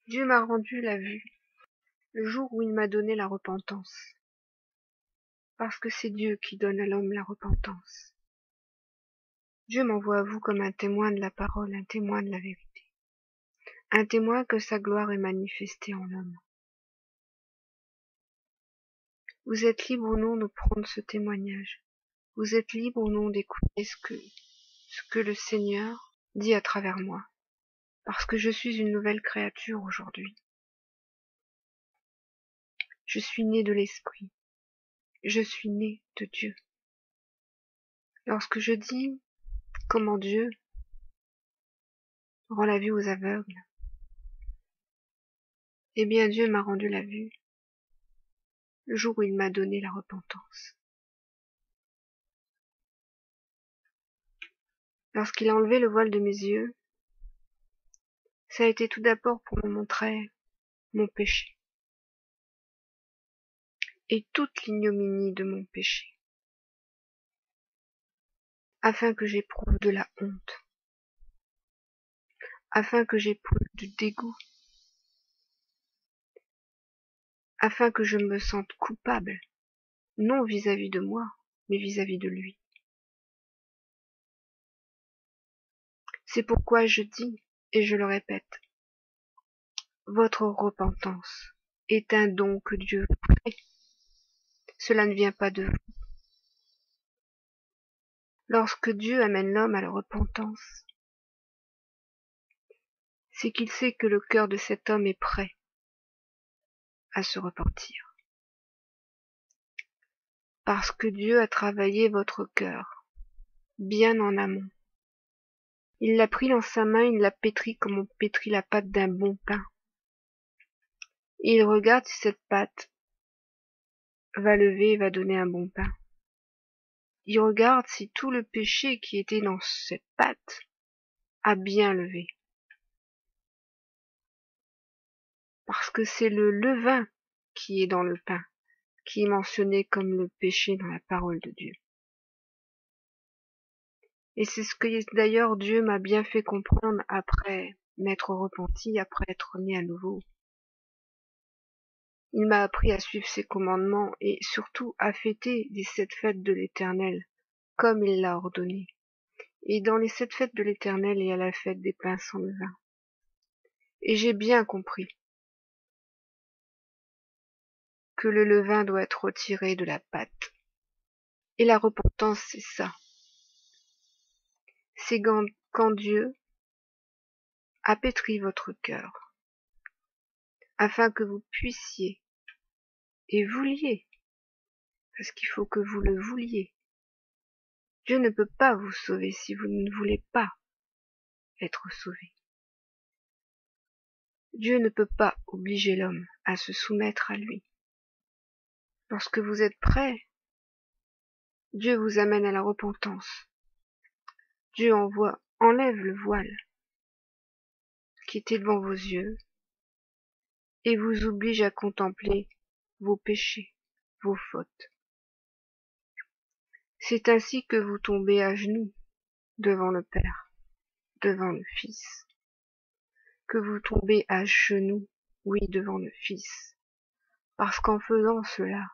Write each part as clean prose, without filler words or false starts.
Dieu m'a rendu la vue, le jour où il m'a donné la repentance, parce que c'est Dieu qui donne à l'homme la repentance. Dieu m'envoie à vous comme un témoin de la parole, un témoin de la vérité, un témoin que sa gloire est manifestée en l'homme. Vous êtes libre ou non de prendre ce témoignage, vous êtes libre ou non d'écouter ce que le Seigneur dit à travers moi, parce que je suis une nouvelle créature aujourd'hui. Je suis né de l'Esprit. Je suis né de Dieu. Lorsque je dis comment Dieu rend la vue aux aveugles, eh bien Dieu m'a rendu la vue le jour où il m'a donné la repentance. Lorsqu'il a enlevé le voile de mes yeux, ça a été tout d'abord pour me montrer mon péché et toute l'ignominie de mon péché, afin que j'éprouve de la honte, afin que j'éprouve du dégoût, afin que je me sente coupable, non vis-à-vis de moi, mais vis-à-vis de lui. C'est pourquoi je dis, et je le répète, votre repentance est un don que Dieu vous fait. Cela ne vient pas de vous. Lorsque Dieu amène l'homme à la repentance, c'est qu'il sait que le cœur de cet homme est prêt à se repentir. Parce que Dieu a travaillé votre cœur, bien en amont. Il l'a pris dans sa main, il l'a pétri comme on pétrit la pâte d'un bon pain. Et il regarde si cette pâte va lever et va donner un bon pain. Il regarde si tout le péché qui était dans cette pâte a bien levé. Parce que c'est le levain qui est dans le pain, qui est mentionné comme le péché dans la parole de Dieu. Et c'est ce que d'ailleurs Dieu m'a bien fait comprendre après m'être repenti, après être né à nouveau. Il m'a appris à suivre ses commandements et surtout à fêter les 7 fêtes de l'Éternel, comme il l'a ordonné. Et dans les 7 fêtes de l'Éternel, il y a la fête des pains sans levain. Et j'ai bien compris que le levain doit être retiré de la pâte. Et la repentance, c'est ça. C'est quand Dieu a pétri votre cœur, afin que vous puissiez et vouliez, parce qu'il faut que vous le vouliez. Dieu ne peut pas vous sauver si vous ne voulez pas être sauvé. Dieu ne peut pas obliger l'homme à se soumettre à lui. Lorsque vous êtes prêt, Dieu vous amène à la repentance. Dieu enlève le voile qui était devant vos yeux et vous oblige à contempler vos péchés, vos fautes. C'est ainsi que vous tombez à genoux devant le Père, devant le Fils, que vous tombez à genoux, oui, devant le Fils, parce qu'en faisant cela,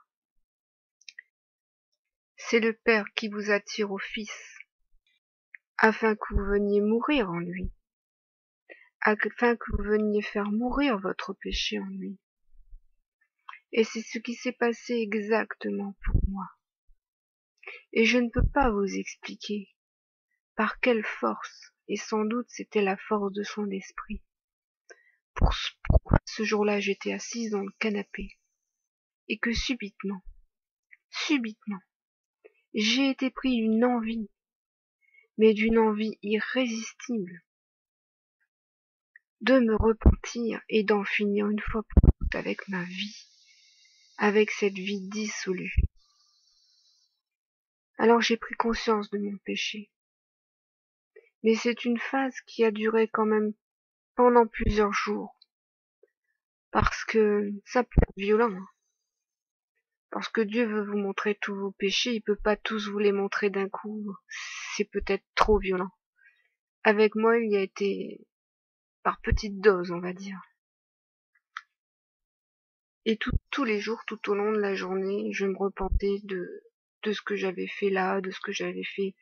c'est le Père qui vous attire au Fils, afin que vous veniez mourir en lui, afin que vous veniez faire mourir votre péché en lui. Et c'est ce qui s'est passé exactement pour moi. Et je ne peux pas vous expliquer par quelle force, et sans doute c'était la force de son esprit. Pourquoi ce jour-là j'étais assise dans le canapé, et que subitement, j'ai été pris d'une envie, mais d'une envie irrésistible, de me repentir et d'en finir une fois pour toutes avec ma vie, avec cette vie dissolue. Alors j'ai pris conscience de mon péché. Mais c'est une phase qui a duré quand même pendant plusieurs jours, parce que ça peut être violent. Parce que Dieu veut vous montrer tous vos péchés, il peut pas tous vous les montrer d'un coup, c'est peut-être trop violent. Avec moi, il y a été par petites doses, on va dire. Et tous les jours, tout au long de la journée, je me repentais de ce que j'avais fait là, de ce que j'avais fait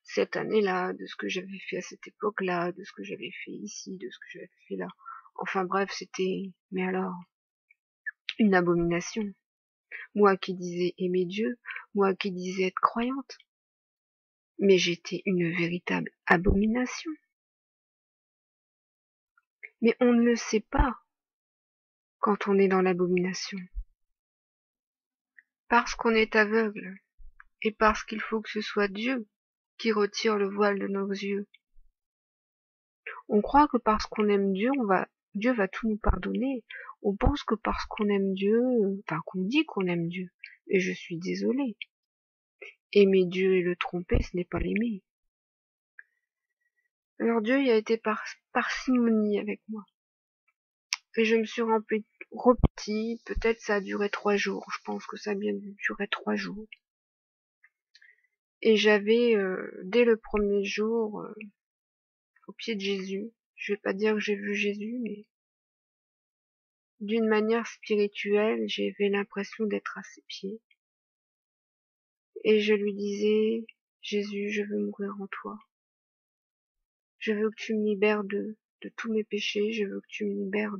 cette année-là, de ce que j'avais fait à cette époque-là, de ce que j'avais fait ici, de ce que j'avais fait là. Enfin bref, c'était, mais alors, une abomination. Moi qui disais aimer Dieu, moi qui disais être croyante. Mais j'étais une véritable abomination. Mais on ne le sait pas quand on est dans l'abomination. Parce qu'on est aveugle, et parce qu'il faut que ce soit Dieu qui retire le voile de nos yeux. On croit que parce qu'on aime Dieu, Dieu va tout nous pardonner. On pense que parce qu'on aime Dieu, enfin qu'on dit qu'on aime Dieu. Et je suis désolée. Aimer Dieu et le tromper, ce n'est pas l'aimer. Alors Dieu y a été parcimonie avec moi. Et je me suis repentie, peut-être ça a duré 3 jours. Je pense que ça a bien duré 3 jours. Et j'avais, dès le premier jour, au pied de Jésus, je vais pas dire que j'ai vu Jésus, mais d'une manière spirituelle, j'avais l'impression d'être à ses pieds. Et je lui disais, Jésus, je veux mourir en toi. Je veux que tu me libères de tous mes péchés, je veux que tu me libères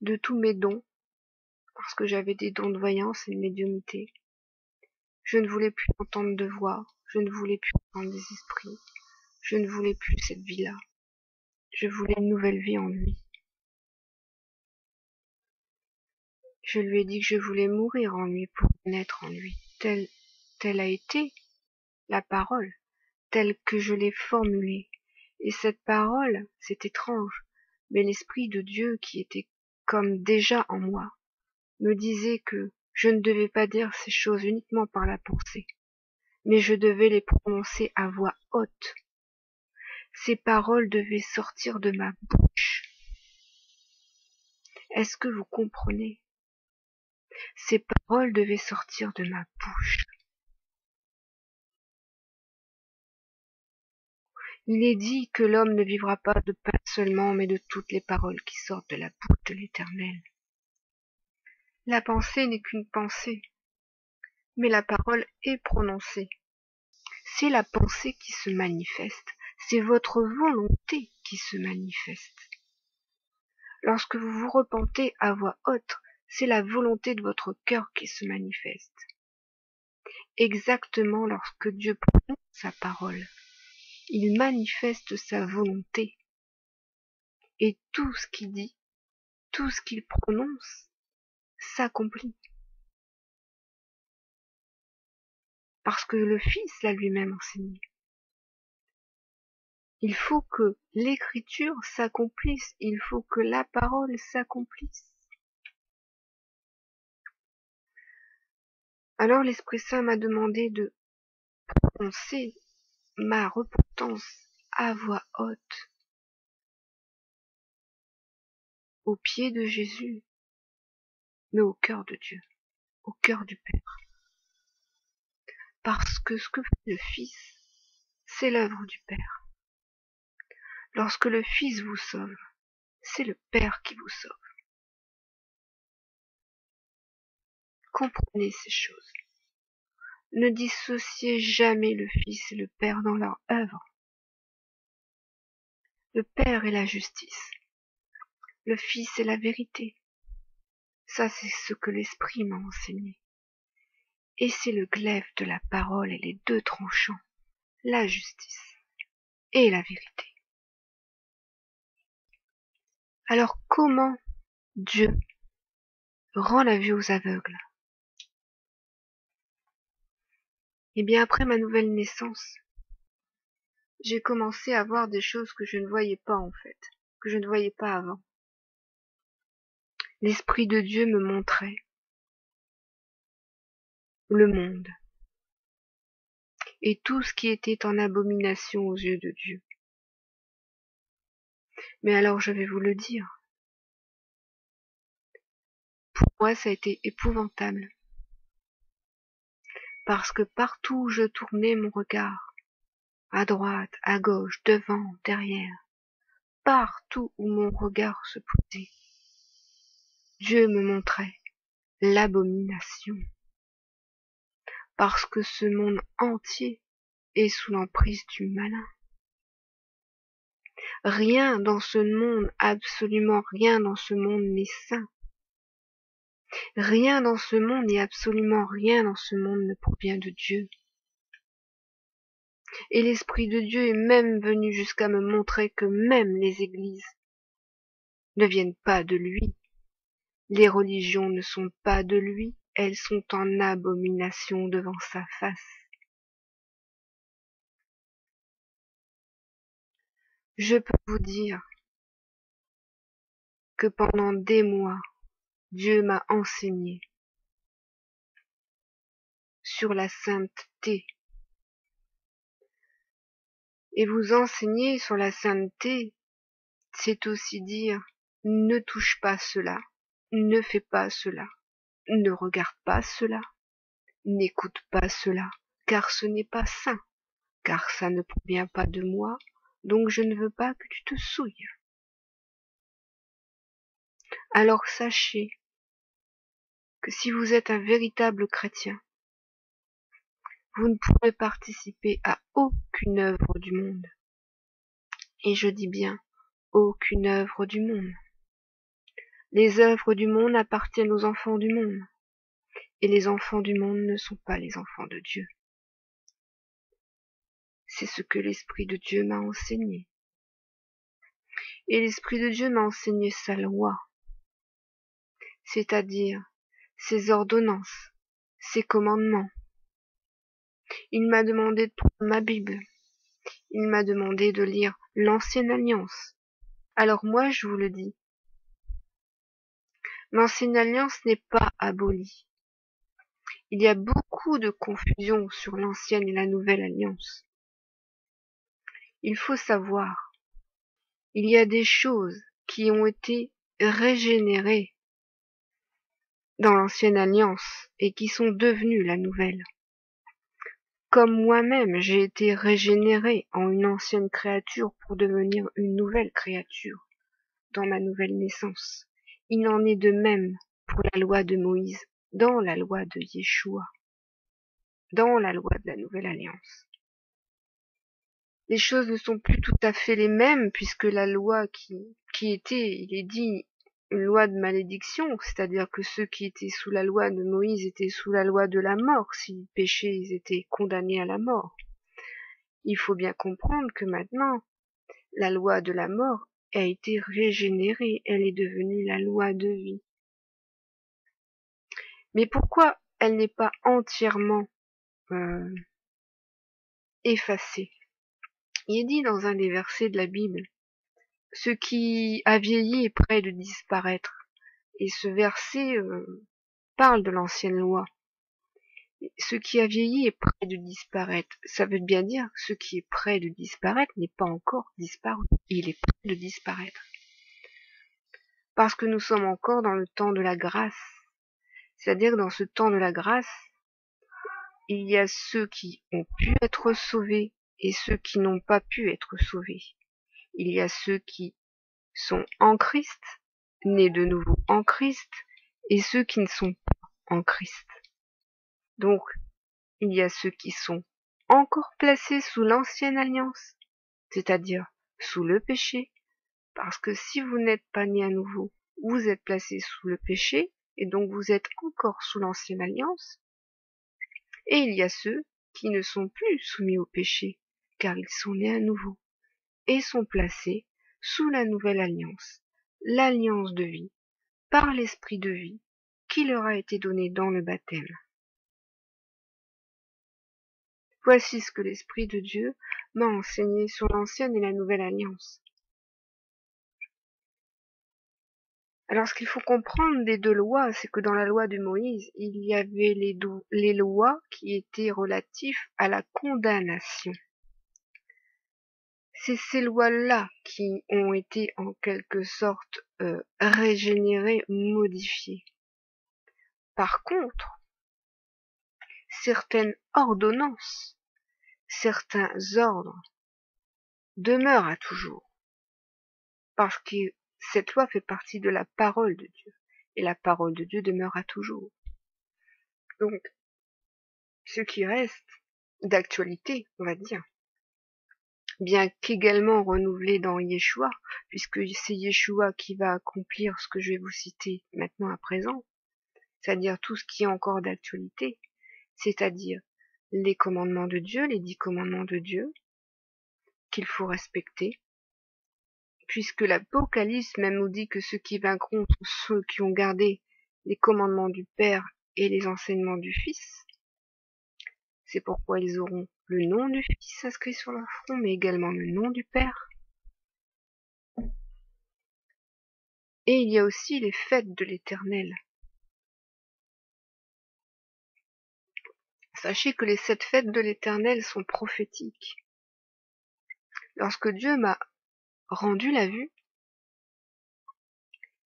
de tous mes dons, parce que j'avais des dons de voyance et de médiumnité. Je ne voulais plus entendre de voix, je ne voulais plus entendre des esprits, je ne voulais plus cette vie-là. Je voulais une nouvelle vie en lui. Je lui ai dit que je voulais mourir en lui pour naître en lui. Telle a été la parole, telle que je l'ai formulée. Et cette parole, c'est étrange, mais l'Esprit de Dieu qui était comme déjà en moi, me disait que je ne devais pas dire ces choses uniquement par la pensée, mais je devais les prononcer à voix haute. Ces paroles devaient sortir de ma bouche. Est-ce que vous comprenez? Ces paroles devaient sortir de ma bouche. Il est dit que l'homme ne vivra pas de pain seulement, mais de toutes les paroles qui sortent de la bouche de l'Éternel. La pensée n'est qu'une pensée, mais la parole est prononcée. C'est la pensée qui se manifeste, c'est votre volonté qui se manifeste. Lorsque vous vous repentez à voix haute, c'est la volonté de votre cœur qui se manifeste. Exactement lorsque Dieu prononce sa parole, il manifeste sa volonté. Et tout ce qu'il dit, tout ce qu'il prononce, s'accomplit. Parce que le Fils l'a lui-même enseigné. Il faut que l'écriture s'accomplisse, il faut que la parole s'accomplisse. Alors l'Esprit Saint m'a demandé de prononcer ma repentance à voix haute, au pied de Jésus, mais au cœur de Dieu, au cœur du Père. Parce que ce que fait le Fils, c'est l'œuvre du Père. Lorsque le Fils vous sauve, c'est le Père qui vous sauve. Comprenez ces choses. Ne dissociez jamais le Fils et le Père dans leur œuvre. Le Père est la justice. Le Fils est la vérité. Ça, c'est ce que l'Esprit m'a enseigné. Et c'est le glaive de la parole et les deux tranchants, la justice et la vérité. Alors comment Dieu rend la vue aux aveugles? Eh bien, après ma nouvelle naissance, j'ai commencé à voir des choses que je ne voyais pas en fait, que je ne voyais pas avant. L'Esprit de Dieu me montrait le monde et tout ce qui était en abomination aux yeux de Dieu. Mais alors je vais vous le dire, pour moi ça a été épouvantable, parce que partout où je tournais mon regard, à droite, à gauche, devant, derrière, partout où mon regard se posait, Dieu me montrait l'abomination, parce que ce monde entier est sous l'emprise du malin. Rien dans ce monde, absolument rien dans ce monde n'est saint. Rien dans ce monde et absolument rien dans ce monde ne provient de Dieu. Et l'Esprit de Dieu est même venu jusqu'à me montrer que même les églises ne viennent pas de lui. Les religions ne sont pas de lui, elles sont en abomination devant sa face. Je peux vous dire que pendant des mois, Dieu m'a enseigné sur la sainteté. Et vous enseigner sur la sainteté, c'est aussi dire ne touche pas cela, ne fais pas cela, ne regarde pas cela, n'écoute pas cela, car ce n'est pas saint, car ça ne provient pas de moi, donc je ne veux pas que tu te souilles. Alors sachez que si vous êtes un véritable chrétien, vous ne pourrez participer à aucune œuvre du monde. Et je dis bien aucune œuvre du monde. Les œuvres du monde appartiennent aux enfants du monde, et les enfants du monde ne sont pas les enfants de Dieu. C'est ce que l'Esprit de Dieu m'a enseigné. Et l'Esprit de Dieu m'a enseigné sa loi, c'est-à-dire ses ordonnances, ses commandements. Il m'a demandé de prendre ma Bible. Il m'a demandé de lire l'Ancienne Alliance. Alors moi, je vous le dis, l'Ancienne Alliance n'est pas abolie. Il y a beaucoup de confusion sur l'Ancienne et la Nouvelle Alliance. Il faut savoir, il y a des choses qui ont été régénérées dans l'Ancienne Alliance et qui sont devenues la Nouvelle. Comme moi-même, j'ai été régénéré en une ancienne créature pour devenir une nouvelle créature dans ma nouvelle naissance. Il en est de même pour la loi de Moïse, dans la loi de Yeshua, dans la loi de la Nouvelle Alliance. Les choses ne sont plus tout à fait les mêmes puisque la loi qui était, il est dit, une loi de malédiction, c'est-à-dire que ceux qui étaient sous la loi de Moïse étaient sous la loi de la mort. S'ils péchaient, ils étaient condamnés à la mort. Il faut bien comprendre que maintenant, la loi de la mort a été régénérée, elle est devenue la loi de vie. Mais pourquoi elle n'est pas entièrement effacée? Il est dit dans un des versets de la Bible, ce qui a vieilli est près de disparaître. Et ce verset parle de l'ancienne loi. Ce qui a vieilli est près de disparaître. Ça veut bien dire que ce qui est près de disparaître n'est pas encore disparu. Il est près de disparaître. Parce que nous sommes encore dans le temps de la grâce. C'est-à-dire que dans ce temps de la grâce, il y a ceux qui ont pu être sauvés et ceux qui n'ont pas pu être sauvés. Il y a ceux qui sont en Christ, nés de nouveau en Christ, et ceux qui ne sont pas en Christ. Donc, il y a ceux qui sont encore placés sous l'ancienne alliance, c'est-à-dire sous le péché, parce que si vous n'êtes pas nés à nouveau, vous êtes placés sous le péché, et donc vous êtes encore sous l'ancienne alliance. Et il y a ceux qui ne sont plus soumis au péché, car ils sont nés à nouveau, et sont placés sous la nouvelle alliance, l'alliance de vie, par l'esprit de vie, qui leur a été donné dans le baptême. Voici ce que l'Esprit de Dieu m'a enseigné sur l'ancienne et la nouvelle alliance. Alors, ce qu'il faut comprendre des deux lois, c'est que dans la loi de Moïse, il y avait les lois qui étaient relatives à la condamnation. C'est ces lois-là qui ont été en quelque sorte régénérées, modifiées. Par contre, certaines ordonnances, certains ordres demeurent à toujours, parce que cette loi fait partie de la parole de Dieu, et la parole de Dieu demeure à toujours. Donc, ce qui reste d'actualité, on va dire, bien qu'également renouvelé dans Yeshua, puisque c'est Yeshua qui va accomplir ce que je vais vous citer maintenant à présent, c'est-à-dire tout ce qui est encore d'actualité, c'est-à-dire les commandements de Dieu, les 10 commandements de Dieu, qu'il faut respecter, puisque l'Apocalypse même nous dit que ceux qui vaincront sont ceux qui ont gardé les commandements du Père et les enseignements du Fils. C'est pourquoi ils auront le nom du Fils inscrit sur leur front, mais également le nom du Père. Et il y a aussi les fêtes de l'Éternel. Sachez que les 7 fêtes de l'Éternel sont prophétiques. Lorsque Dieu m'a rendu la vue,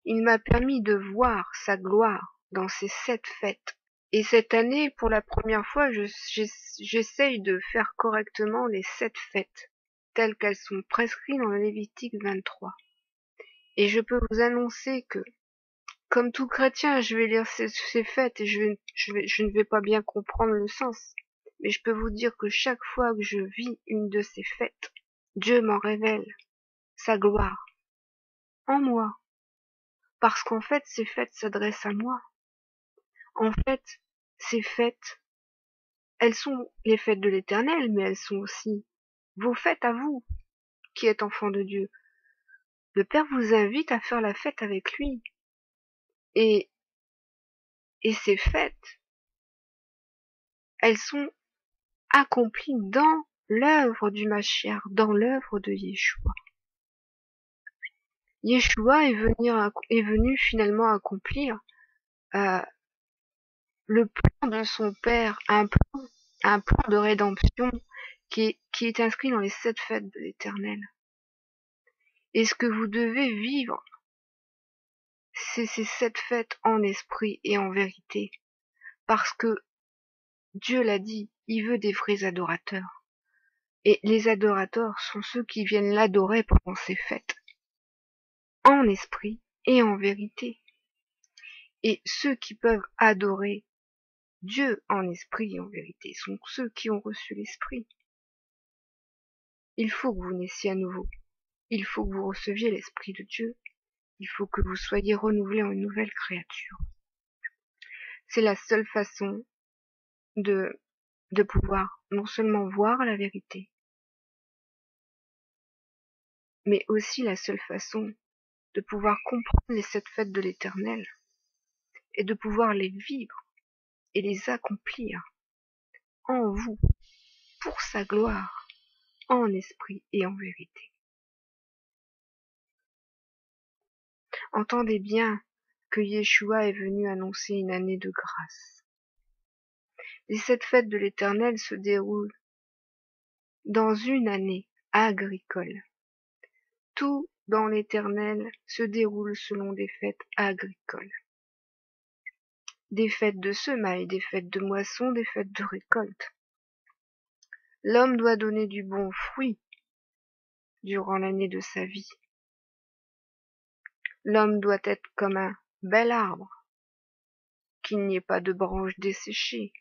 il m'a permis de voir sa gloire dans ces 7 fêtes. Et cette année, pour la première fois, j'essaye de faire correctement les 7 fêtes, telles qu'elles sont prescrites dans le Lévitique 23. Et je peux vous annoncer que, comme tout chrétien, je vais lire ces fêtes et je ne vais pas bien comprendre le sens. Mais je peux vous dire que chaque fois que je vis une de ces fêtes, Dieu m'en révèle sa gloire en moi. Parce qu'en fait, ces fêtes s'adressent à moi. En fait, ces fêtes, elles sont les fêtes de l'Éternel, mais elles sont aussi vos fêtes à vous, qui êtes enfants de Dieu. Le Père vous invite à faire la fête avec lui. Et ces fêtes, elles sont accomplies dans l'œuvre du Mashiach, dans l'œuvre de Yeshua. Yeshua est venu finalement accomplir le plan de son Père, un plan de rédemption qui est inscrit dans les 7 fêtes de l'Éternel. Et ce que vous devez vivre, c'est ces 7 fêtes en esprit et en vérité. Parce que Dieu l'a dit, il veut des vrais adorateurs. Et les adorateurs sont ceux qui viennent l'adorer pendant ces fêtes, en esprit et en vérité. Et ceux qui peuvent adorer Dieu en esprit et en vérité sont ceux qui ont reçu l'esprit. Il faut que vous naissiez à nouveau. Il faut que vous receviez l'esprit de Dieu. Il faut que vous soyez renouvelés en une nouvelle créature. C'est la seule façon de pouvoir non seulement voir la vérité, mais aussi la seule façon de pouvoir comprendre les 7 fêtes de l'Éternel et de pouvoir les vivre et les accomplir en vous, pour sa gloire, en esprit et en vérité. Entendez bien que Yeshua est venu annoncer une année de grâce. Les 7 fêtes de l'Éternel se déroulent dans une année agricole. Tout dans l'Éternel se déroule selon des fêtes agricoles. Des fêtes de semailles, des fêtes de moisson, des fêtes de récolte. L'homme doit donner du bon fruit durant l'année de sa vie. L'homme doit être comme un bel arbre, qu'il n'y ait pas de branches desséchées,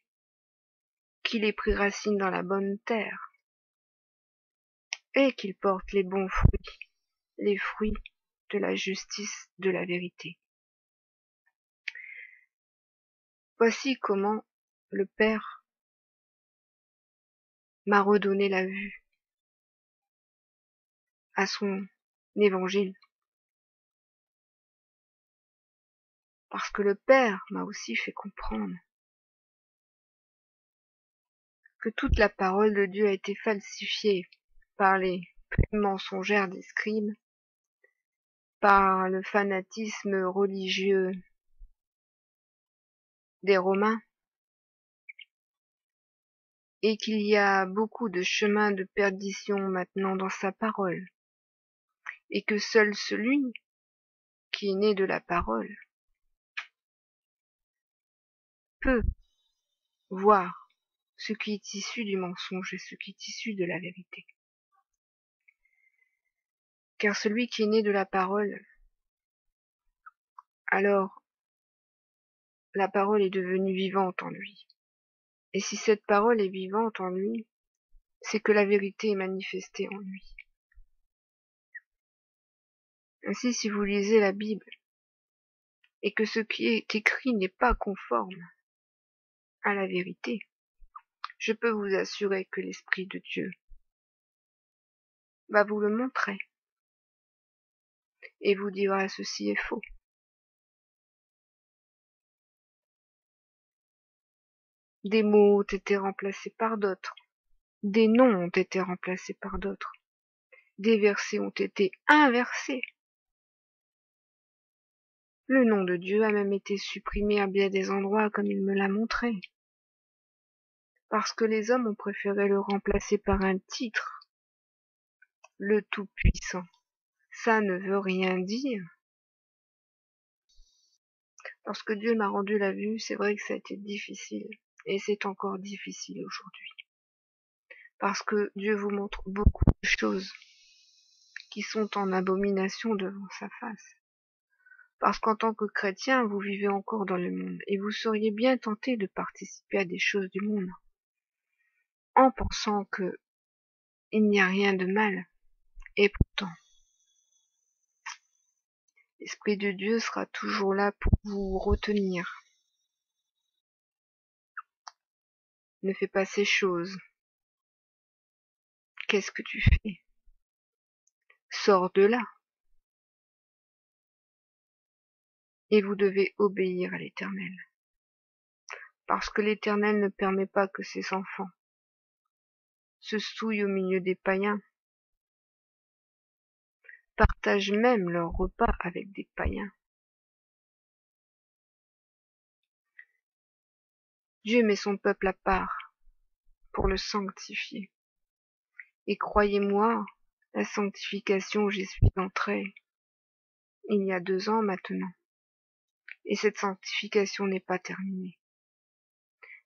qu'il ait pris racine dans la bonne terre, et qu'il porte les bons fruits, les fruits de la justice, de la vérité. Voici comment le Père m'a redonné la vue à son évangile. Parce que le Père m'a aussi fait comprendre que toute la parole de Dieu a été falsifiée par les plumes mensongères des scribes, par le fanatisme religieux des Romains, et qu'il y a beaucoup de chemins de perdition maintenant dans sa parole, et que seul celui qui est né de la parole peut voir ce qui est issu du mensonge et ce qui est issu de la vérité. Car celui qui est né de la parole, alors la parole est devenue vivante en lui. Et si cette parole est vivante en lui, c'est que la vérité est manifestée en lui. Ainsi, si vous lisez la Bible, et que ce qui est écrit n'est pas conforme à la vérité, je peux vous assurer que l'Esprit de Dieu va vous le montrer et vous dira ceci est faux. Des mots ont été remplacés par d'autres, des noms ont été remplacés par d'autres, des versets ont été inversés. Le nom de Dieu a même été supprimé à bien des endroits comme il me l'a montré, parce que les hommes ont préféré le remplacer par un titre, le Tout-Puissant. Ça ne veut rien dire. Lorsque Dieu m'a rendu la vue, c'est vrai que ça a été difficile, et c'est encore difficile aujourd'hui. Parce que Dieu vous montre beaucoup de choses qui sont en abomination devant sa face. Parce qu'en tant que chrétien, vous vivez encore dans le monde, et vous seriez bien tenté de participer à des choses du monde, en pensant que il n'y a rien de mal. Et pourtant, l'Esprit de Dieu sera toujours là pour vous retenir. Ne fais pas ces choses. Qu'est-ce que tu fais? Sors de là. Et vous devez obéir à l'Éternel. Parce que l'Éternel ne permet pas que ses enfants se souillent au milieu des païens, partagent même leur repas avec des païens. Dieu met son peuple à part pour le sanctifier. Et croyez-moi, la sanctification, j'y suis entrée il y a 2 ans maintenant. Et cette sanctification n'est pas terminée.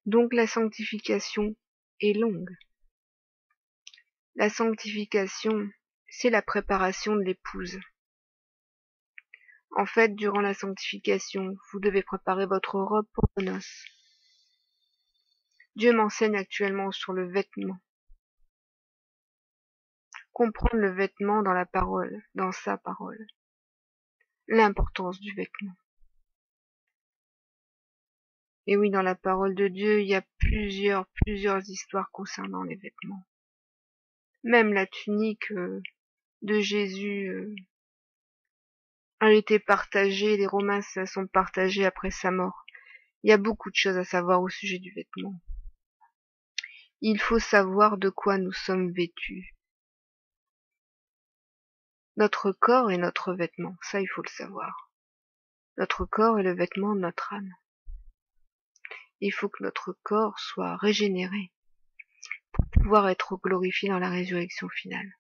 Donc la sanctification est longue. La sanctification, c'est la préparation de l'épouse. En fait, durant la sanctification, vous devez préparer votre robe pour vos noces. Dieu m'enseigne actuellement sur le vêtement. Comprendre le vêtement dans la parole, dans sa parole. L'importance du vêtement. Et oui, dans la parole de Dieu, il y a plusieurs histoires concernant les vêtements. Même la tunique de Jésus a été partagée, les Romains se la sont partagés après sa mort. Il y a beaucoup de choses à savoir au sujet du vêtement. Il faut savoir de quoi nous sommes vêtus. Notre corps est notre vêtement, ça il faut le savoir. Notre corps est le vêtement de notre âme. Il faut que notre corps soit régénéré pour pouvoir être glorifié dans la résurrection finale.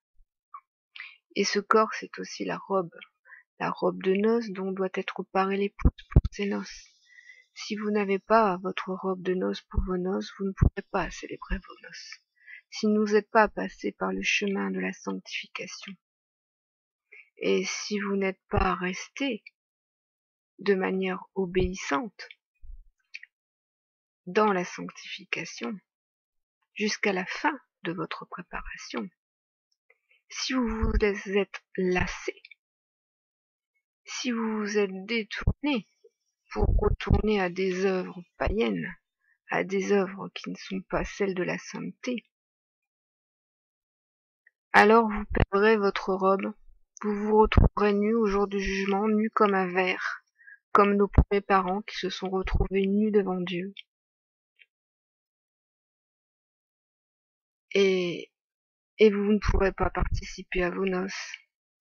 Et ce corps, c'est aussi la robe de noces dont doit être parée l'épouse pour ses noces. Si vous n'avez pas votre robe de noces pour vos noces, vous ne pourrez pas célébrer vos noces. Si vous n'êtes pas passé par le chemin de la sanctification, et si vous n'êtes pas resté de manière obéissante dans la sanctification jusqu'à la fin de votre préparation, si vous vous êtes lassé, si vous vous êtes détourné pour retourner à des œuvres païennes, à des œuvres qui ne sont pas celles de la sainteté, alors vous perdrez votre robe, vous vous retrouverez nu au jour du jugement, nu comme un ver, comme nos premiers parents qui se sont retrouvés nus devant Dieu. Et et vous ne pourrez pas participer à vos noces.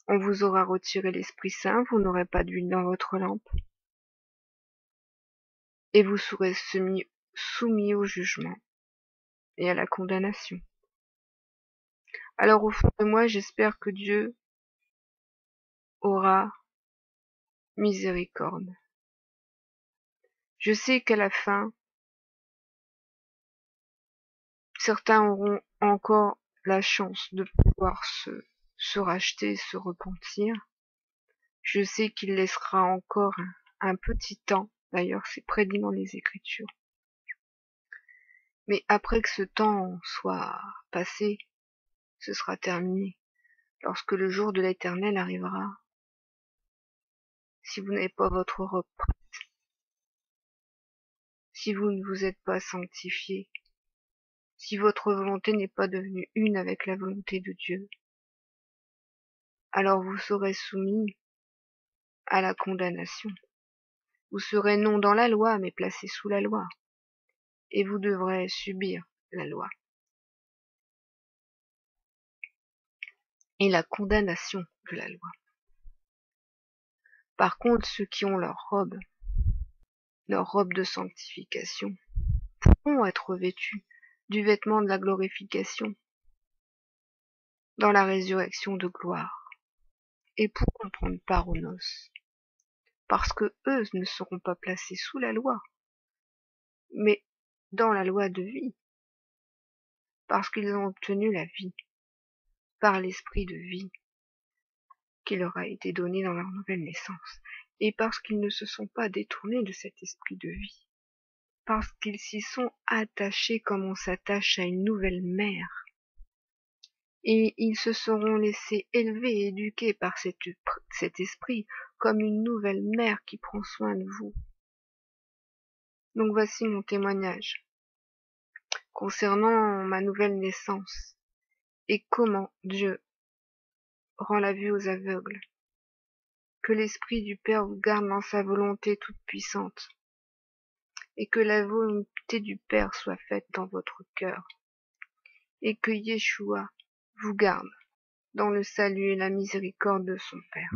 On vous aura retiré l'Esprit Saint, vous n'aurez pas d'huile dans votre lampe, et vous serez soumis au jugement et à la condamnation. Alors au fond de moi, j'espère que Dieu aura miséricorde. Je sais qu'à la fin, certains auront encore la chance de pouvoir se racheter, se repentir. Je sais qu'il laissera encore un petit temps, d'ailleurs c'est prédit dans les Écritures. Mais après que ce temps soit passé, ce sera terminé. Lorsque le jour de l'Éternel arrivera, si vous n'avez pas votre robe prête, si vous ne vous êtes pas sanctifié, si votre volonté n'est pas devenue une avec la volonté de Dieu, alors vous serez soumis à la condamnation. Vous serez non dans la loi, mais placé sous la loi, et vous devrez subir la loi et la condamnation de la loi. Par contre, ceux qui ont leur robe de sanctification, pourront être vêtus du vêtement de la glorification dans la résurrection de gloire, et pourront prendre part aux noces, parce que eux ne seront pas placés sous la loi, mais dans la loi de vie, parce qu'ils ont obtenu la vie par l'esprit de vie qui leur a été donné dans leur nouvelle naissance, et parce qu'ils ne se sont pas détournés de cet esprit de vie, parce qu'ils s'y sont attachés comme on s'attache à une nouvelle mère, et ils se seront laissés élever et éduquer par cet esprit comme une nouvelle mère qui prend soin de vous. Donc voici mon témoignage concernant ma nouvelle naissance et comment Dieu rend la vue aux aveugles. Que l'Esprit du Père vous garde dans sa volonté toute puissante, et que la volonté du Père soit faite dans votre cœur, et que Yeshua vous garde dans le salut et la miséricorde de son Père.